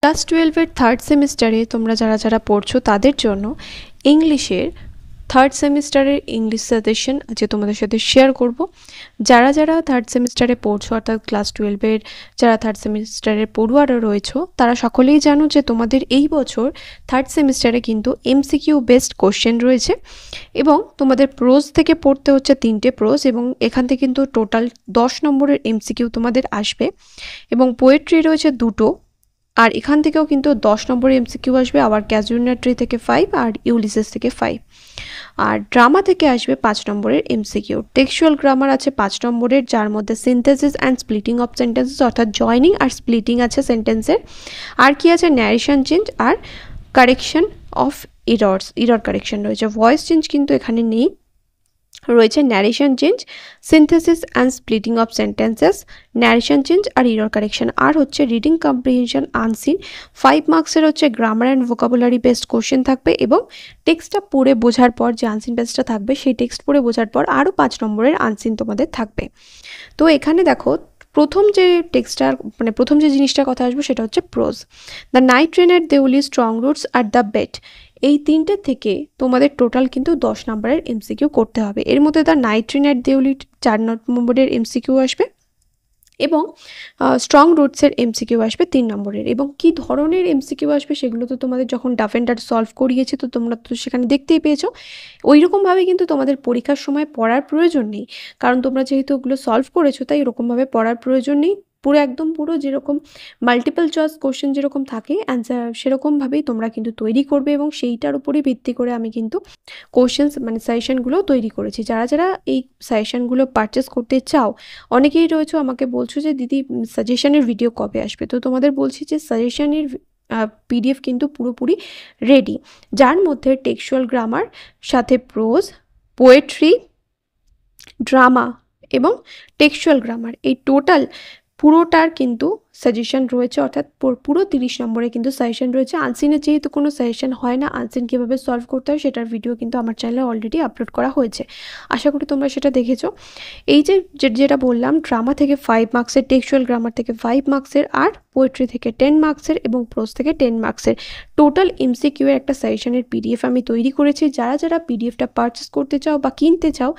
Class 12 এর third সেমিস্টারে তোমরা যারা যারা পড়ছো তাদের জন্য ইংলিশের থার্ড সেমিস্টারের ইংলিশ সাজেশন আজ তোমাদের সাথে শেয়ার করব। যারা যারা থার্ড সেমিস্টারে পড়ছো অর্থাৎ ক্লাস 12 এর যারা থার্ড সেমিস্টারের পড়ুয়ারা রয়েছো তারা সকলেই জানো যে তোমাদের এই বছর থার্ড সেমিস্টারে কিন্তু এমসিকিউ বেসড কোশ্চেন রয়েছে এবং তোমাদের প্রোজ থেকে পড়তে হচ্ছে 3টে প্রোজ এবং এখান থেকে কিন্তু টোটাল 10 নম্বরের এমসিকিউ তোমাদের আসবে এবং পোয়েট্রি রয়েছে 2টো। আর এখান থেকেও কিন্তু 10 নম্বরের এমসিকিউ আসবে, আবার ক্যাজুয়ালিটি থেকে 5 আর ইউলিসিস থেকে 5। আর ড্রামা থেকে আসবে 5 নম্বরের এমসিকিউ। টেক্সচুয়াল গ্রামার আছে 5 নম্বরের, যার মধ্যে synthesis and splitting of sentences অর্থাৎ জয়নিং আর স্প্লিটিং আছে সেন্টেন্সের। আর কি আছে ন্যারেশন চেঞ্জ আর কারেকশন অফ ইরর কারেকশন রয়েছে। ভয়েস চেঞ্জ কিন্তু এখানে নেই, রয়েছে narration change, synthesis and splitting of sentences, narration change আর ইরর কারেকশন। আর হচ্ছে রিডিং কম্প্রিহেনশন আনসিন 5 মার্কসের হচ্ছে grammar and vocabulary based question থাকবে এবং টেক্সটটা পড়ে বোঝার পর যে আনসিন বেসটা থাকবে সেই টেক্সট পড়ে বোঝার পর আরও 5 নম্বরের আনসিন তোমাদের থাকবে। তো এখানে দেখো প্রথম যে টেক্সটার প্রথম যে জিনিসটার কথা আসবে সেটা হচ্ছে prose. The night train at Deoli, strong roots at the bed, এই 3টে থেকে তোমাদের টোটাল কিন্তু 10 নম্বরের এমসিকিউ করতে হবে। এর মধ্যে the night train at Deoli 4 নম্বরের এমসিকিউ আসবে এবং স্ট্রং রুটসের এমসিকিউ আসবে 3 নম্বরের। এবং কি ধরনের এমসিকিউ আসবে সেগুলো তো তোমাদের যখন ডাফ অ্যান্ড ডাট সলভ করিয়েছে তো তোমরা তো সেখানে দেখতেই পেয়েছো। ওই রকমভাবে কিন্তু তোমাদের পরীক্ষার সময় পড়ার প্রয়োজন নেই, কারণ তোমরা যেহেতু ওগুলো সলভ করেছো তাই এরকমভাবে পড়ার প্রয়োজন নেই। পুরো যেরকম মাল্টিপল চয়েস কোশ্চেন যেরকম থাকে অ্যান্সার সেরকমভাবেই তোমরা কিন্তু তৈরি করবে এবং সেইটার উপরে ভিত্তি করে আমি কিন্তু কোশ্চেন্স সাজেশনগুলো তৈরি করেছি। যারা যারা এই সাজেশনগুলো পারচেস করতে চাও, অনেকেই রয়েছে আমাকে বলছো যে দিদি সাজেশনের ভিডিও কবে আসবে। তো তোমাদের বলছি যে সাজেশনের পিডিএফ কিন্তু পুরোপুরি রেডি, যার মধ্যে টেক্সচুয়াল গ্রামার সাথে প্রোজ, পোয়েট্রি, ড্রামা এবং টেক্সচুয়াল গ্রামার এই টোটাল পুরোটার কিন্তু সাজেশন রয়েছে, অর্থাৎ পুরো 30 নম্বরে কিন্তু সাজেশন রয়েছে। আনসিনের যেহেতু কোনো সাজেশন হয় না, আনসিন কীভাবে সলভ করতে হয় সেটার ভিডিও কিন্তু আমার চ্যানেলে অলরেডি আপলোড করা হয়েছে, আশা করি তোমরা সেটা দেখেছো। এই যেটা বললাম ড্রামা থেকে 5 মার্কসের, টেক্সচুয়াল গ্রামার থেকে 5 মার্কসের আর পোয়েট্রি থেকে 10 মার্কসের এবং প্রোজ থেকে 10 মার্কসের টোটাল এমসিকিউ এর একটা সাজেশনের পিডিএফ আমি তৈরি করেছি। যারা যারা পিডিএফটা পারচেস করতে চাও বা কিনতে চাও,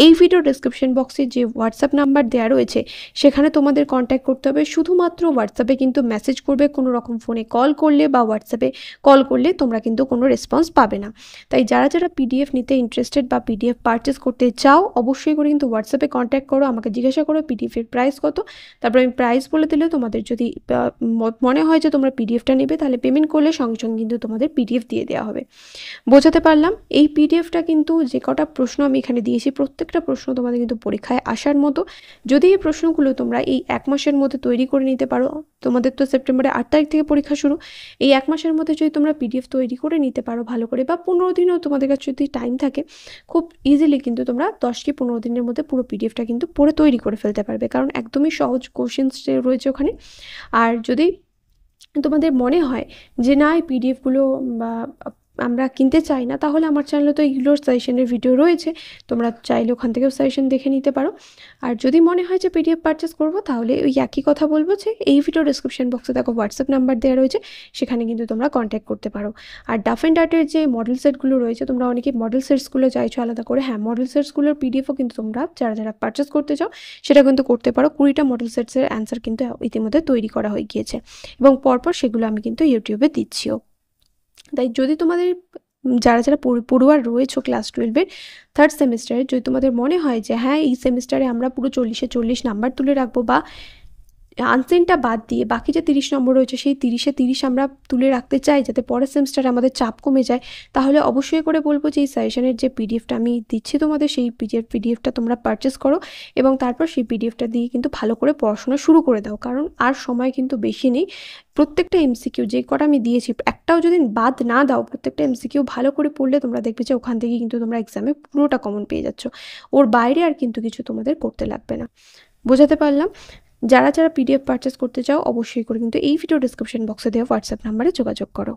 এই ভিডিও ডেসক্রিপশন বক্সে যে হোয়াটসঅ্যাপ নাম্বার দেওয়া রয়েছে সেখানে তোমাদের কন্ট্যাক্ট করতে হবে। শুধুমাত্র হোয়াটসঅ্যাপে কিন্তু মেসেজ করবে, কোনো রকম ফোনে কল করলে বা হোয়াটসঅ্যাপে কল করলে তোমরা কিন্তু কোনো রেসপন্স পাবে না। তাই যারা যারা পিডিএফ নিতে ইন্টারেস্টেড বা পিডিএফ পারচেস করতে চাও অবশ্যই করে কিন্তু হোয়াটসঅ্যাপে কন্ট্যাক্ট করো, আমাকে জিজ্ঞাসা করো পিডিএফের প্রাইস কত, তারপর আমি প্রাইস বলে দিলে তোমাদের যদি মনে হয় যে তোমরা পিডিএফটা নেবে তাহলে পেমেন্ট করলে সঙ্গে সঙ্গে কিন্তু তোমাদের পিডিএফ দিয়ে দেওয়া হবে। বোঝাতে পারলাম? এই পিডিএফটা কিন্তু যে কটা প্রশ্ন আমি এখানে দিয়েছি প্রত্যেকটা প্রশ্ন তোমাদের কিন্তু পরীক্ষায় আসার মতো। যদি এই প্রশ্নগুলো তোমরা এই 1 মাসের মধ্যে তৈরি করে নিতে পারো, তোমাদের তো সেপ্টেম্বরের 8 তারিখ থেকে পরীক্ষা শুরু, এই 1 মাসের মধ্যে যদি তোমরা পিডিএফ তৈরি করে নিতে পারো ভালো করে, বা 15 দিনও তোমাদের কাছে যদি টাইম থাকে, খুব ইজিলি কিন্তু তোমরা 10 কি 15 দিনের মধ্যে পুরো পিডিএফটা কিন্তু পড়ে তৈরি করে ফেলতে পারবে, কারণ একদমই সহজ কোশ্চেন্স রয়েছে ওখানে। আর যদি তোমাদের মনে হয় যে না এই পিডিএফগুলো বা আমরা কিনতে চাই না, তাহলে আমার চ্যানেলে তো এইগুলোর সাজেশনের ভিডিও রয়েছে, তোমরা চাইলে ওখান থেকেও সাজেশন দেখে নিতে পারো। আর যদি মনে হয় যে পিডিএফ পারচেস করবো তাহলে ওই একই কথা বলবো যে এই ভিডিও ডেসক্রিপশন বক্সে দেখো হোয়াটসঅ্যাপ নাম্বার দেওয়া রয়েছে, সেখানে কিন্তু তোমরা কন্ট্যাক্ট করতে পারো। আর ডাফ অ্যান্ড ডাটের যে মডেল সেটগুলো রয়েছে, তোমরা অনেকেই মডেল সেটসগুলো চাইছো আলাদা করে, হ্যাঁ মডেল সেটসগুলোর পিডিএফও কিন্তু তোমরা যারা যারা পারচেস করতে চাও সেটা কিন্তু করতে পারো। 20টা মডেল সেটসের অ্যান্সার কিন্তু ইতিমধ্যে তৈরি করা হয়ে গিয়েছে এবং পরপর সেগুলো আমি কিন্তু ইউটিউবে দিচ্ছিও। তাই যদি তোমাদের যারা যারা পড়ুয়ার রয়েছে ক্লাস 12-এর থার্ড সেমিস্টারে, যদি তোমাদের মনে হয় যে হ্যাঁ এই সেমিস্টারে আমরা পুরো 40-এ 40 নাম্বার তুলে রাখবো, বা আনসিনটা বাদ দিয়ে বাকি যে 30 নম্বর রয়েছে সেই 30-এ 30 আমরা তুলে রাখতে চাই যাতে পরের সেমিস্টারে আমাদের চাপ কমে যায়, তাহলে অবশ্যই করে বলবো যে এই সাজেশনের যে পিডিএফটা আমি দিচ্ছি তোমাদের সেই পিডিএফটা তোমরা পারচেস করো এবং তারপর সেই পিডিএফটা দিয়ে কিন্তু ভালো করে পড়াশোনা শুরু করে দাও, কারণ আর সময় কিন্তু বেশি নেই। প্রত্যেকটা এমসিকিউ যে কটা আমি দিয়েছি একটাও যদি বাদ না দাও, প্রত্যেকটা এমসিকিউ ভালো করে পড়লে তোমরা দেখবে যে ওখান থেকে কিন্তু তোমরা এক্সামে পুরোটা কমন পেয়ে যাচ্ছ, ওর বাইরে আর কিন্তু কিছু তোমাদের করতে লাগবে না। বোঝাতে পারলাম? যারা যারা পিডিএফ পারচেস করতে চাও অবশ্যই করে কিন্তু এই ভিডিও ডেসক্রিপশন বক্সে দেওয়া হোয়াটসঅ্যাপ নাম্বারে যোগাযোগ করো।